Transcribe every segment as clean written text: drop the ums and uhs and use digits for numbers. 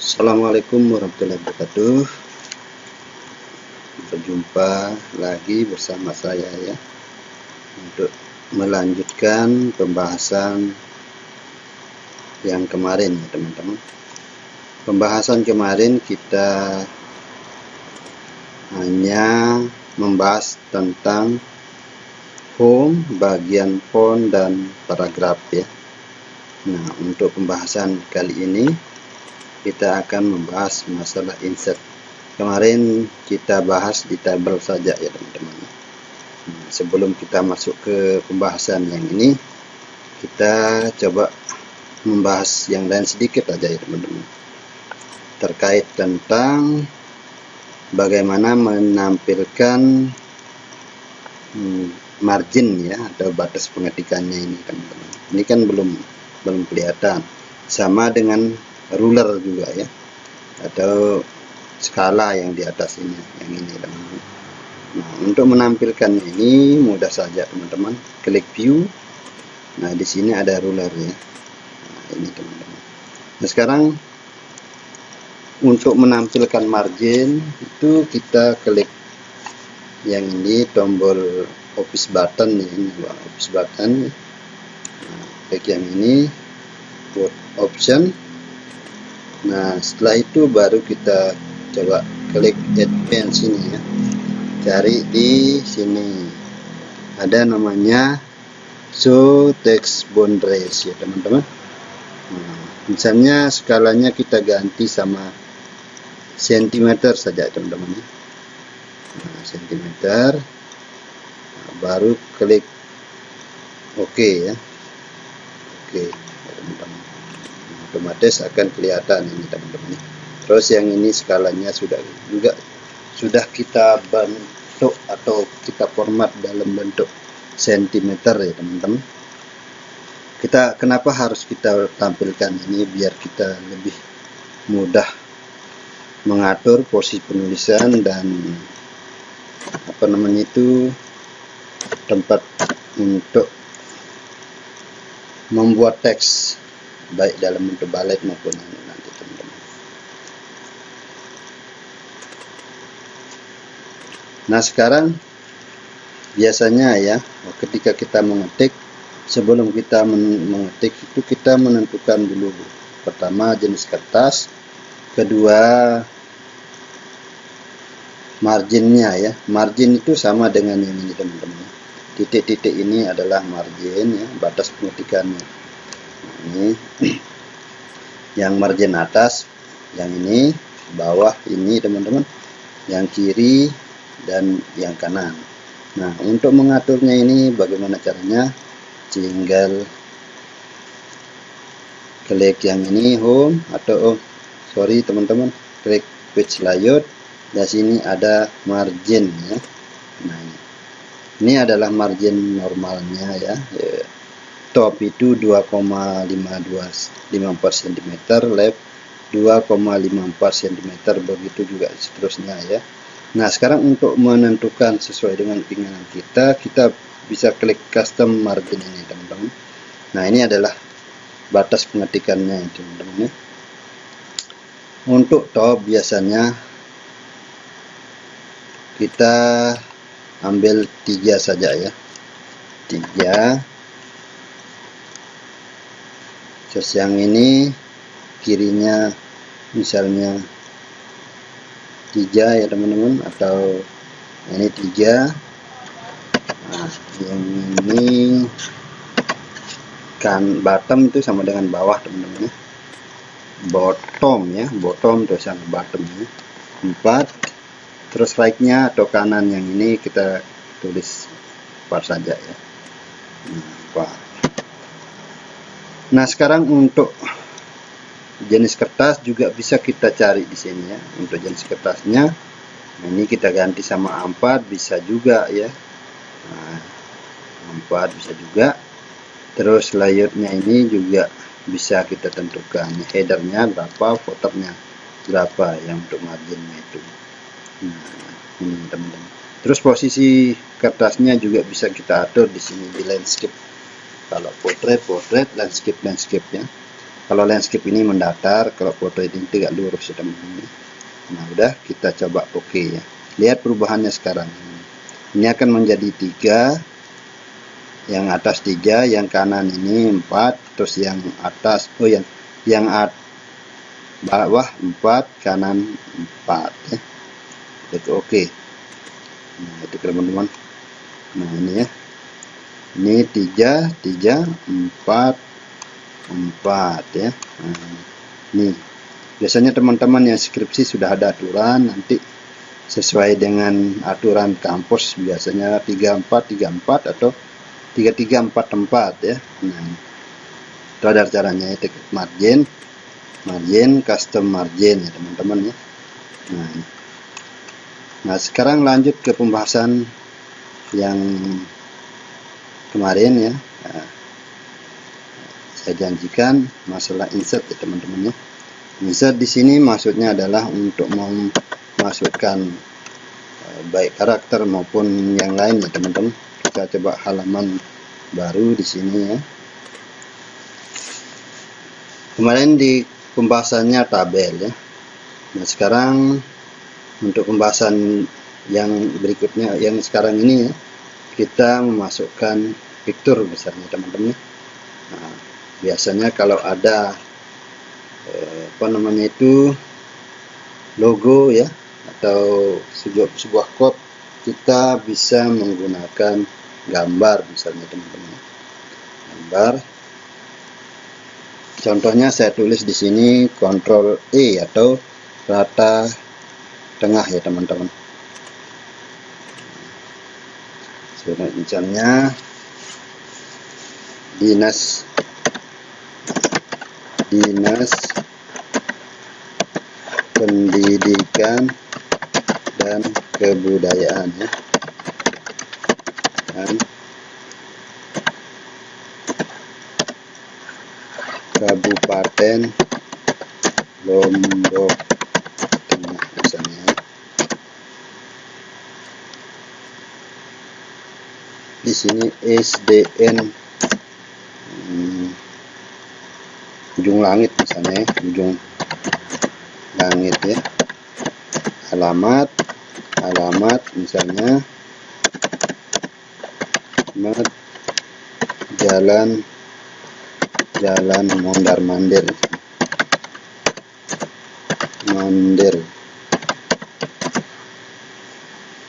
Assalamualaikum warahmatullahi wabarakatuh. Berjumpa lagi bersama saya ya, untuk melanjutkan pembahasan yang kemarin ya teman-teman. Pembahasan kemarin kita hanya membahas tentang home, bagian font dan paragraf ya. Nah, untuk pembahasan kali ini kita akan membahas masalah insert. Kemarin kita bahas di tabel saja ya teman-teman. Nah, sebelum kita masuk ke pembahasan yang ini, kita coba membahas yang lain sedikit aja ya teman-teman, terkait tentang bagaimana menampilkan margin ya, atau batas pengetikannya ini teman-teman. Ini kan belum kelihatan, sama dengan ruler juga ya, atau skala yang di atas ini, yang ini teman-teman. Nah, untuk menampilkan ini mudah saja teman-teman, klik view. Nah, di sini ada ruler ya. Nah, ini teman-teman. Nah, sekarang untuk menampilkan margin itu kita klik yang ini, tombol office button ya, ini office button. Nah, klik yang ini, buat option. Nah, setelah itu baru kita coba klik advance ini ya. Cari di sini ada namanya show text boundaries ya teman-teman. Nah, misalnya skalanya kita ganti sama sentimeter saja teman-teman. Nah, sentimeter. Nah, baru klik OK ya. Oke teman-teman. Otomatis akan kelihatan ini teman-teman. Terus yang ini skalanya sudah kita bentuk atau kita format dalam bentuk sentimeter ya teman-teman. Kenapa harus kita tampilkan ini, biar kita lebih mudah mengatur posisi penulisan dan tempat untuk membuat teks, baik dalam bentuk balet maupun nanti teman-teman. Nah, sekarang biasanya ya, ketika kita mengetik, sebelum kita mengetik itu kita menentukan dulu, pertama jenis kertas, kedua marginnya ya. Margin itu sama dengan yang ini teman-teman. Titik-titik ini adalah margin ya, batas pengetikannya. Ini yang margin atas, yang ini bawah ini teman-teman, yang kiri dan yang kanan. Nah, untuk mengaturnya ini bagaimana caranya? Tinggal klik yang ini home, atau teman-teman, klik page layout. Di sini ada margin ya. Nah, ini adalah margin normalnya ya. Top itu 2,524 cm, left 2,54 cm, begitu juga seterusnya ya. Nah, sekarang untuk menentukan sesuai dengan keinginan kita bisa klik custom margin ini teman-teman. Nah, ini adalah batas pengetikannya teman-teman ya. Untuk top biasanya kita ambil 3 saja ya, 3. Terus yang ini kirinya misalnya 3 ya teman-teman, atau ini 3. Nah, yang ini kan bottom itu sama dengan bawah teman-teman ya. Bottom tulisan bottom ya. 4. Terus right-nya atau kanan yang ini kita tulis 4 saja ya. Nah, sekarang untuk jenis kertas juga bisa kita cari di sini ya. Untuk jenis kertasnya, nah, ini kita ganti sama A4 bisa juga ya. Nah, A4 bisa juga. Terus layoutnya ini juga bisa kita tentukan, headernya berapa, footernya berapa yang untuk marginnya itu. Nah, ini teman-teman. Terus posisi kertasnya juga bisa kita atur di sini di landscape. Kalau portrait, landscape ya. Kalau landscape ini mendatar, kalau foto ini tegak lurus ya teman-teman. Nah udah, kita coba oke ya. Lihat perubahannya sekarang. Ini akan menjadi 3, yang atas 3, yang kanan ini 4, terus yang atas yang bawah 4, kanan 4 ya. Itu oke. Nah itu teman-teman. Nah ini ya, ini 3, 3, 4 ya. Nah, nih biasanya teman-teman yang skripsi sudah ada aturan, nanti sesuai dengan aturan kampus biasanya 34 34 atau 33 44 ya. Nah itu ada caranya ya, margin custom margin ya teman-teman ya. Nah sekarang lanjut ke pembahasan yang kemarin ya. Nah, saya janjikan masalah insert ya teman-teman ya. Insert di sini maksudnya adalah untuk memasukkan baik karakter maupun yang lain ya teman-teman. Kita coba halaman baru di sini ya. Kemarin di pembahasannya tabel ya. Nah sekarang untuk pembahasan yang berikutnya, yang sekarang ini ya, kita memasukkan picture misalnya teman-teman. Nah, biasanya kalau ada logo ya atau sebuah quote, kita bisa menggunakan gambar misalnya teman-teman. Gambar. Contohnya saya tulis di sini Ctrl E atau rata tengah ya teman-teman. Misalnya dinas pendidikan dan kebudayaan ya. Dan Kabupaten Lombok Tengah misalnya. Di sini SDN Ujung Langit misalnya, Ujung Langit ya. Alamat misalnya Jalan Mondar Mandir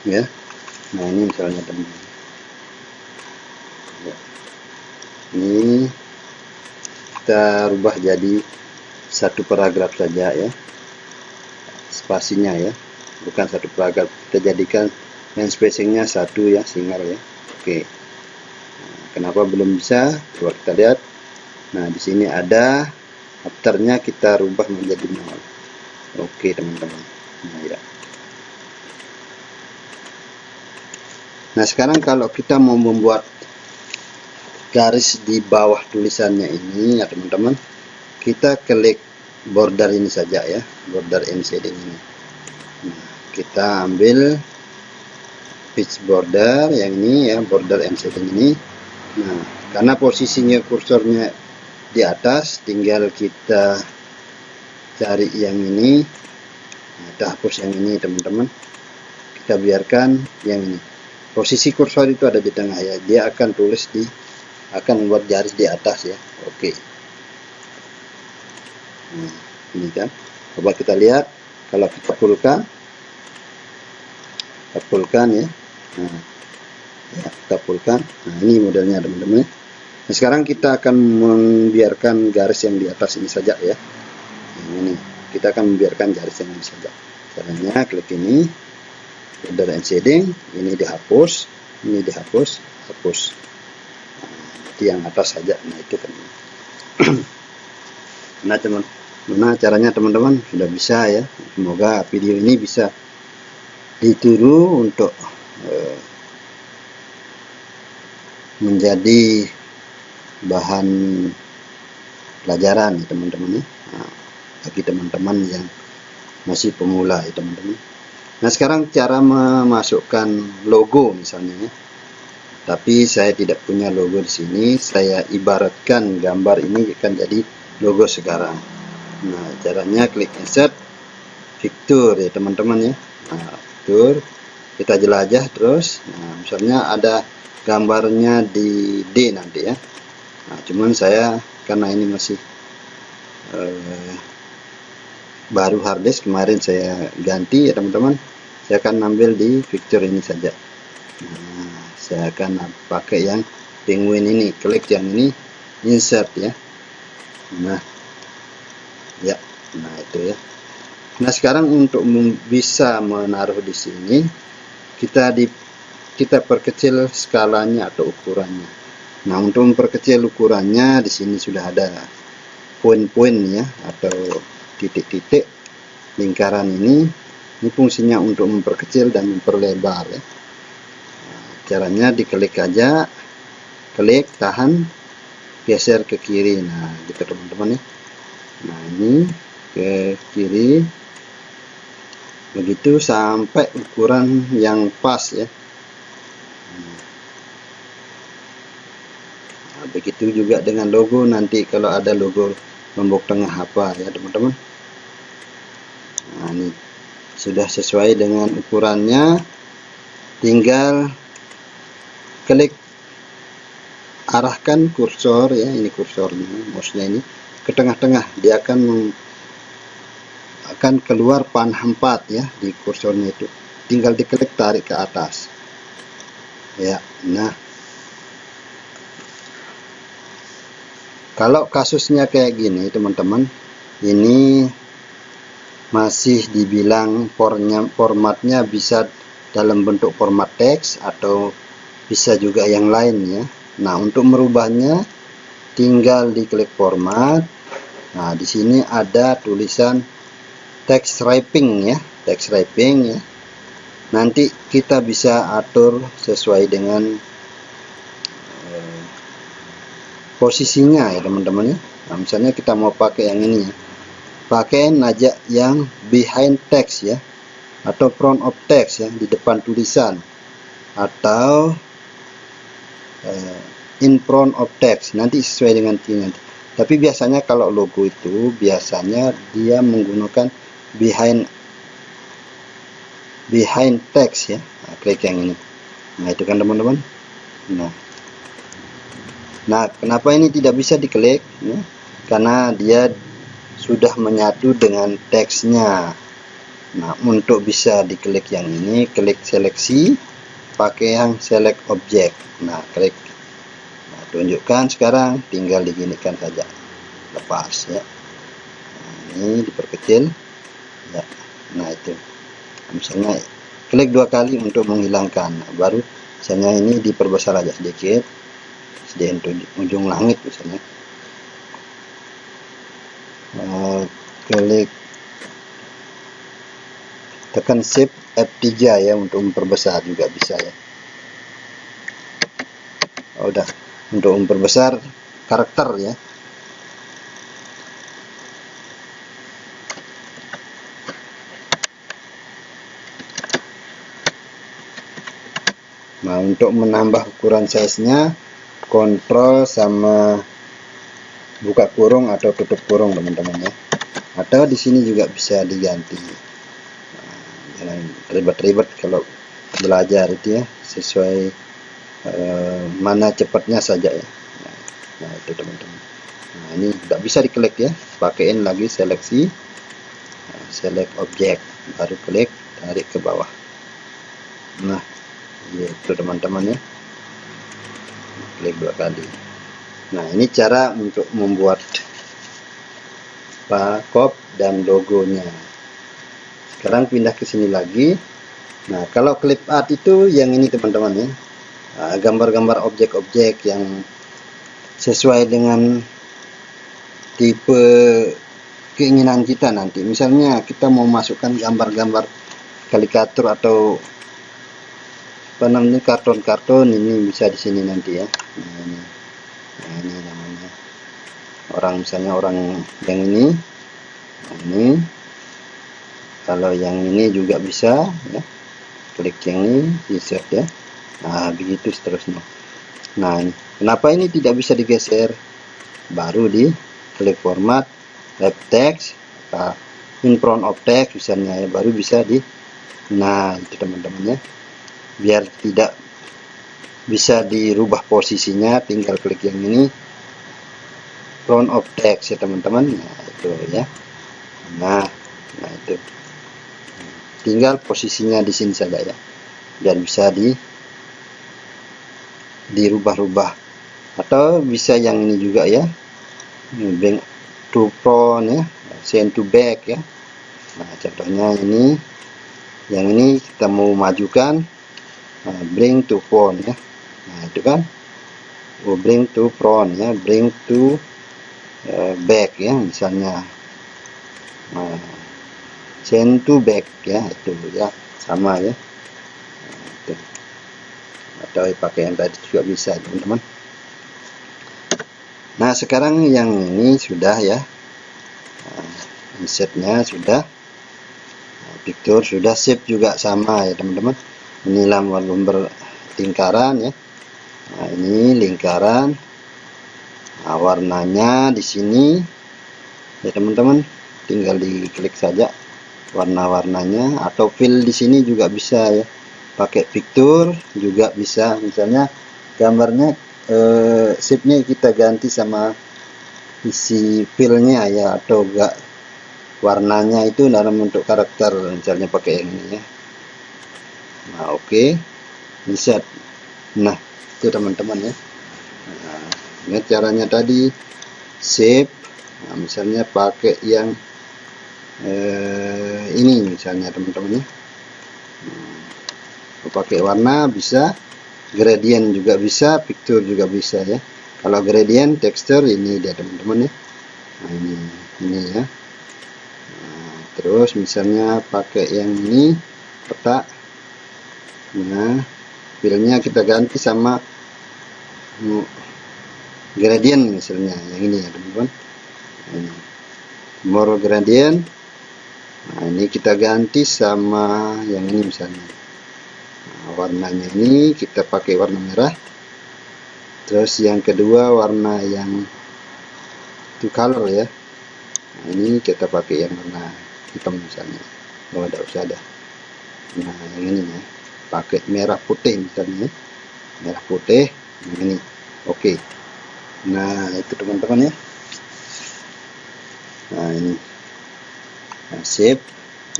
ya. Nah ini misalnya teman-teman ya. Ini kita rubah jadi satu paragraf saja ya, spasinya ya, bukan satu paragraf, kita jadikan yang spacingnya 1 ya, single ya. Oke. Nah, kenapa belum bisa? Coba kita lihat. Nah di sini ada afternya, kita rubah menjadi 0. Oke teman-teman. Nah ya. Nah sekarang kalau kita mau membuat garis di bawah tulisannya ini ya teman-teman, kita klik border ini saja ya, border and shading ini. Nah, kita ambil pitch border yang ini ya, border and shading ini. Nah karena posisinya kursornya di atas, tinggal kita cari yang ini. Nah, kita hapus yang ini teman-teman, kita biarkan yang ini. Posisi kursor itu ada di tengah ya, dia akan membuat garis di atas ya. Oke. Nah, ini kan. Coba kita lihat kalau kita pulkan ya. Nah, ya, kita pulkan. Nah, ini modelnya teman-teman. Nah, sekarang kita akan membiarkan garis yang di atas ini saja ya. Ini kita akan membiarkan garis yang ini saja. Caranya klik ini, border and shading, ini dihapus, hapus. Yang atas saja. Nah itu kan. Nah caranya teman-teman sudah bisa ya. Semoga video ini bisa ditiru untuk menjadi bahan pelajaran ya teman-teman ya. Nah, bagi teman-teman yang masih pemula ya teman-teman. Nah sekarang cara memasukkan logo misalnya ya. Tapi saya tidak punya logo di sini. Saya ibaratkan gambar ini akan jadi logo sekarang. Nah, caranya klik insert fitur ya teman-teman ya. Nah, fitur kita jelajah terus. Nah, misalnya ada gambarnya di D nanti ya. Nah, cuman saya karena ini masih baru harddisk, kemarin saya ganti ya teman-teman, saya akan ambil di fitur ini saja. Nah, saya akan pakai yang penguin ini, klik yang ini, insert ya. Nah ya, nah itu ya. Nah, sekarang untuk bisa menaruh di sini, kita perkecil skalanya atau ukurannya. Nah, untuk memperkecil ukurannya di sini sudah ada poin-poin ya, atau titik-titik lingkaran ini. Ini fungsinya untuk memperkecil dan memperlebar ya. Nah, caranya diklik aja, klik, tahan, geser ke kiri. Nah, gitu teman-teman ya. Nah, ini ke kiri, begitu sampai ukuran yang pas ya. Nah, begitu juga dengan logo, nanti kalau ada logo lombok tengah apa ya teman-teman. Nah, ini sudah sesuai dengan ukurannya, tinggal klik arahkan kursor ya, ini kursornya, mouse-nya ini ke tengah-tengah, dia akan keluar panah 4 ya di kursornya itu. Tinggal diklik, tarik ke atas. Ya, nah. Kalau kasusnya kayak gini, teman-teman, ini masih dibilang formatnya bisa dalam bentuk format teks atau bisa juga yang lain ya. Nah, untuk merubahnya tinggal diklik format. Nah, di sini ada tulisan text wrapping ya, text wrapping ya. Nanti kita bisa atur sesuai dengan posisinya ya teman-teman ya. Nah, misalnya kita mau pakai yang ini ya, pakai aja yang behind text ya, atau front of text ya, di depan tulisan, atau in front of text, nanti sesuai dengan nanti. Tapi biasanya kalau logo itu biasanya dia menggunakan behind text ya. Nah, klik yang ini. Nah, itu kan teman-teman. Nah, kenapa ini tidak bisa diklik ya? Karena dia sudah menyatu dengan teksnya. Nah, untuk bisa diklik yang ini, klik seleksi, pakai yang select object. Nah, klik. Nah, tunjukkan sekarang, tinggal diginikan saja, lepas ya. Nah, ini diperkecil ya. Nah, itu misalnya klik 2 kali untuk menghilangkan. Nah, baru misalnya ini diperbesar aja sedikit, untuk ujung langit misalnya. Klik, tekan shift F3 ya untuk memperbesar juga bisa ya. Udah, untuk memperbesar karakter ya. Nah, untuk menambah ukuran size-nya, kontrol sama buka kurung atau tutup kurung teman-teman ya. Atau di sini juga bisa diganti. Nah, jangan ribet-ribet kalau belajar itu ya, sesuai mana cepatnya saja ya. Nah, itu teman-teman. Nah, ini tidak bisa diklik ya, pakaiin lagi seleksi, select object, baru klik, tarik ke bawah. Nah, itu teman-teman ya, klik 2 kali. Nah, ini cara untuk membuat barcode dan logonya. Sekarang pindah ke sini lagi. Nah, kalau clip art itu yang ini teman-teman ya, gambar-gambar objek-objek yang sesuai dengan tipe keinginan kita nanti. Misalnya kita mau masukkan gambar-gambar karikatur atau apa namanya, karton-karton, ini bisa di sini nanti ya. Nah, ini namanya orang, misalnya orang yang ini. Nah, ini kalau yang ini juga bisa ya, klik yang ini, insert ya. Nah, begitu seterusnya. Nah, ini kenapa ini tidak bisa digeser, baru di klik format, wrap text, in front of text misalnya ya, baru bisa di, nah itu teman-teman ya, biar tidak bisa dirubah posisinya, tinggal klik yang ini front of text ya teman-teman. Nah itu ya, nah itu tinggal posisinya di sini saja ya, biar bisa dirubah-rubah, atau bisa yang ini juga ya, bring to front ya, send to back ya. Nah contohnya ini, yang ini kita mau majukan, bring to front ya. Nah itu kan, bring to front ya, bring to back ya misalnya, send to back ya, itu ya sama ya. Itu. Atau pakai yang tadi juga bisa teman-teman. Nah sekarang yang ini sudah ya, insertnya sudah, picture sudah, shape juga sama ya teman-teman. Ini lumber lingkaran ya. Nah ini lingkaran, nah, warnanya di sini ya teman-teman, tinggal diklik saja warna-warnanya, atau fill di sini juga bisa ya, pakai picture juga bisa, misalnya gambarnya shape-nya kita ganti sama isi fillnya ya, atau enggak warnanya itu dalam bentuk karakter, misalnya pakai yang ini ya. Nah oke, insert. Nah itu teman-teman ya. Nah, ini caranya tadi, shape. Nah, misalnya pakai yang ini misalnya teman-teman ya, pakai warna bisa, gradient juga bisa, picture juga bisa ya. Kalau gradient texture ini dia teman-teman ya. Nah ini ya. Nah, terus misalnya pakai yang ini peta, nah fillnya kita ganti sama gradient misalnya yang ini ya teman-teman. Ini more gradient. Nah ini kita ganti sama yang ini misalnya. Nah, warnanya ini kita pakai warna merah. Terus yang kedua warna yang two color ya. Nah ini kita pakai yang warna hitam misalnya. Oh tidak usah ada. Nah yang ini ya, pakai merah putih misalnya. Merah putih yang ini. Oke. Nah itu teman-teman ya. Nah ini, nah, shape.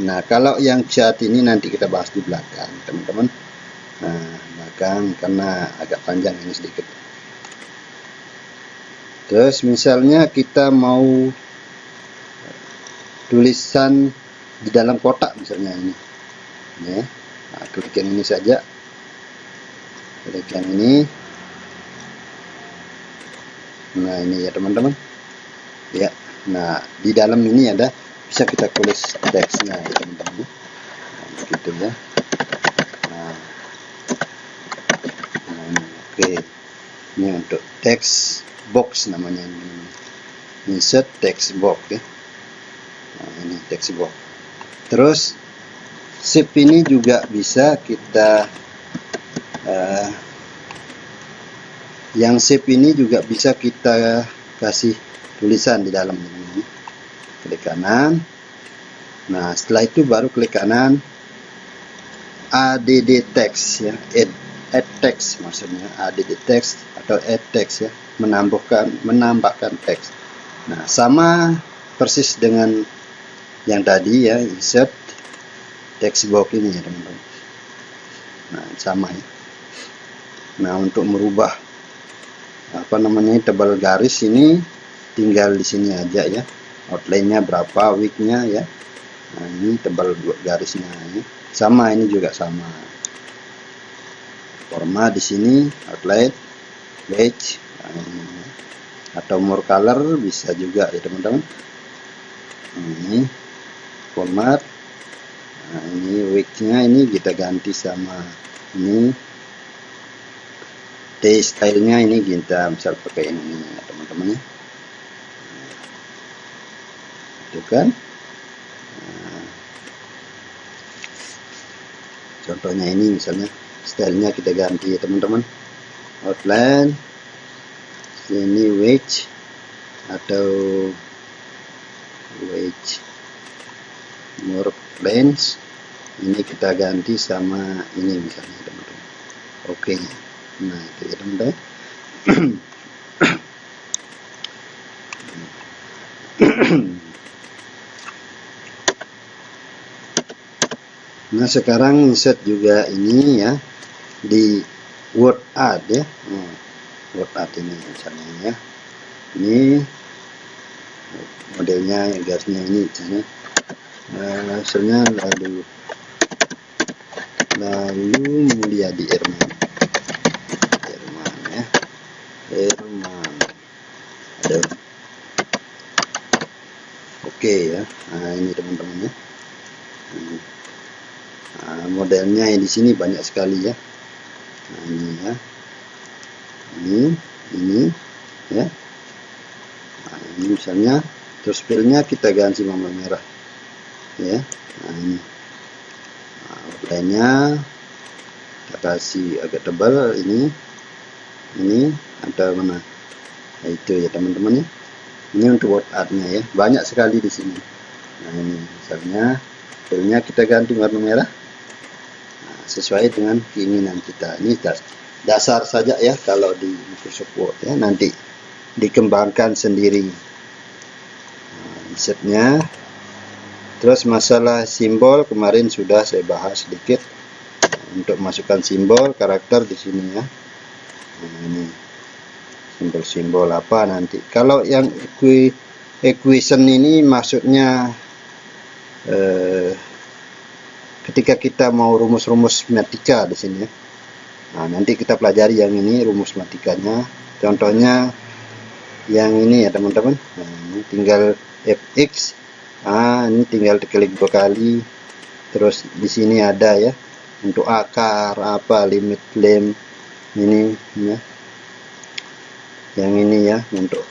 Nah kalau yang cat ini nanti kita bahas di belakang teman-teman. Nah belakang karena agak panjang ini sedikit. Terus misalnya kita mau tulisan di dalam kotak misalnya ini ya. Nah, klik yang ini saja, klik yang ini. Nah ini ya teman-teman ya. Nah di dalam ini ada, bisa kita tulis teksnya ya teman-teman. Nah, begitu ya. Nah ini oke. Ini untuk text box namanya ini. Insert text box ya. Nah ini text box. Terus shape ini juga bisa kita yang shape ini juga bisa kita kasih tulisan di dalam ini. Klik kanan. Nah setelah itu baru klik kanan, add text ya, add text maksudnya, add text atau add text ya, menambahkan teks. Nah sama persis dengan yang tadi ya, insert text box ini ya teman-teman. Nah sama ya. Nah untuk merubah apa namanya, tebal garis ini tinggal di sini aja ya, outline-nya berapa, width-nya ya. Nah ini tebal garisnya ya. Sama ini juga sama. Format di sini outline, wedge, nah, ini. Atau more color bisa juga ya teman-teman. Ini format. Nah ini width-nya ini kita ganti sama ini. Stylenya ini kita misal pakai ini ya teman-teman ya. Itu kan. Nah, contohnya ini misalnya stylenya kita ganti ya teman-teman. Outline, sini wedge. atau wedge work lens, ini kita ganti sama ini misalnya teman-teman. Oke, nah itu ya teman-teman. Nah sekarang insert juga ini ya di word art ya. Word art ini misalnya ya, ini modelnya garisnya ini misalnya, hasilnya lalu Mulyadi Irman ya, Irman. Aduh. Oke ya, nah ini teman-teman ya. Nah, modelnya di sini banyak sekali ya. Nah, ini ya, ini ya. Nah, ini misalnya, terus filenya kita ganti warna merah ya. Nah ini, nah, outline-nya kita kasih agak tebal, ini ada mana, nah, itu ya teman-teman ya. Ini untuk word art-nya ya, banyak sekali di sini. Nah ini misalnya filenya kita ganti warna merah, nah, sesuai dengan keinginan kita. Ini dasar saja ya kalau di Microsoft Word ya, nanti dikembangkan sendiri. Nah, insertnya. Terus masalah simbol kemarin sudah saya bahas sedikit. Untuk masukkan simbol karakter di sini ya. Nah, ini simbol-simbol apa nanti. Kalau yang equation ini maksudnya ketika kita mau rumus-rumus matematika di sini ya. Nah, nanti kita pelajari yang ini rumus matematikanya. Contohnya yang ini ya teman-teman. Nah, ini tinggal fx. Nah, ini tinggal diklik 2 kali. Terus di sini ada ya untuk akar apa, limit lem ini ya. Yang ini ya untuk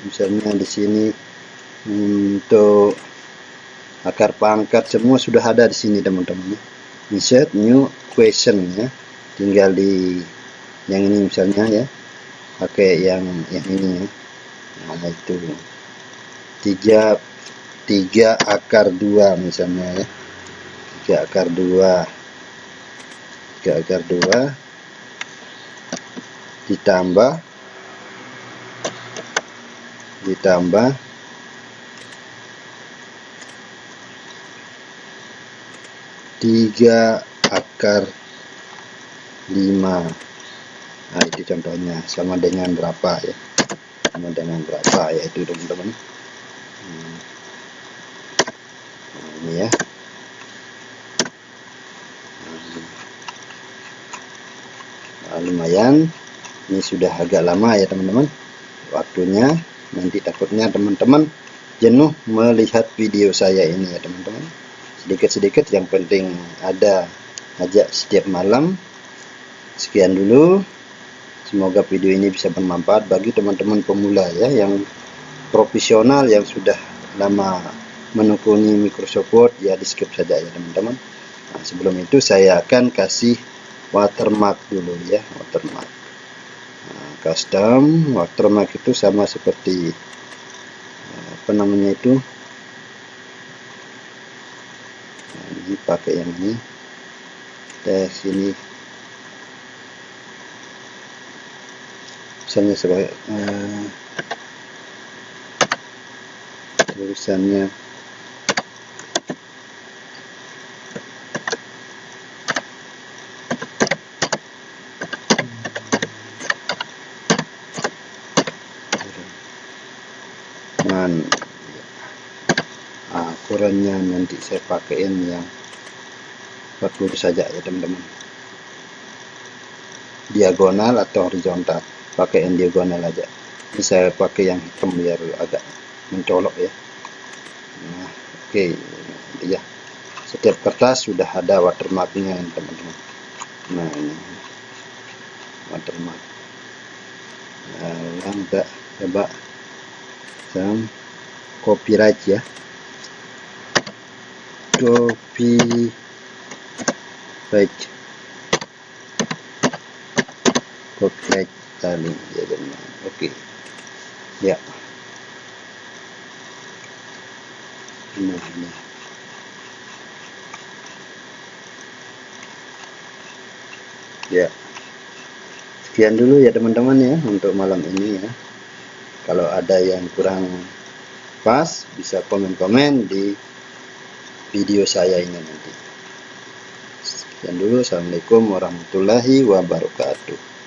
misalnya di sini untuk akar pangkat semua sudah ada di sini teman-teman ya. Insert new question ya, tinggal di yang ini misalnya ya, pakai yang ini ya. Nah itu 3 akar 2 misalnya ya, 3 akar 2 ditambah 3 akar 5. Nah itu contohnya, sama dengan berapa ya, sama dengan berapa ya itu teman-teman. Nah, ini ya. Nah, lumayan, ini sudah agak lama ya teman-teman waktunya. Nanti takutnya teman-teman jenuh melihat video saya ini ya teman-teman. Sedikit-sedikit yang penting ada aja setiap malam. Sekian dulu, semoga video ini bisa bermanfaat bagi teman-teman pemula ya, yang profesional yang sudah lama menekuni Microsoft Word ya di skip saja ya teman-teman. Nah, sebelum itu saya akan kasih watermark dulu ya, watermark. Nah, custom watermark itu sama seperti apa namanya itu. Nah, ini pakai yang ini. Tes ini misalnya sebagai tulisannya ukurannya nanti saya pakaiin yang 40 saja ya teman-teman, diagonal atau horizontal, pakaiin diagonal aja. Ini saya pakai yang hitam biar agak mencolok ya. Nah oke, ya setiap kertas sudah ada watermarknya teman-teman. Nah ini watermark. Nah kita coba sama copyright ya, copyright saling jaga menang. Oke ya. Nah ini ya, sekian dulu ya teman-teman ya untuk malam ini ya. Kalau ada yang kurang pas bisa komen-komen di video saya ini nanti. Sekian dulu, assalamualaikum warahmatullahi wabarakatuh.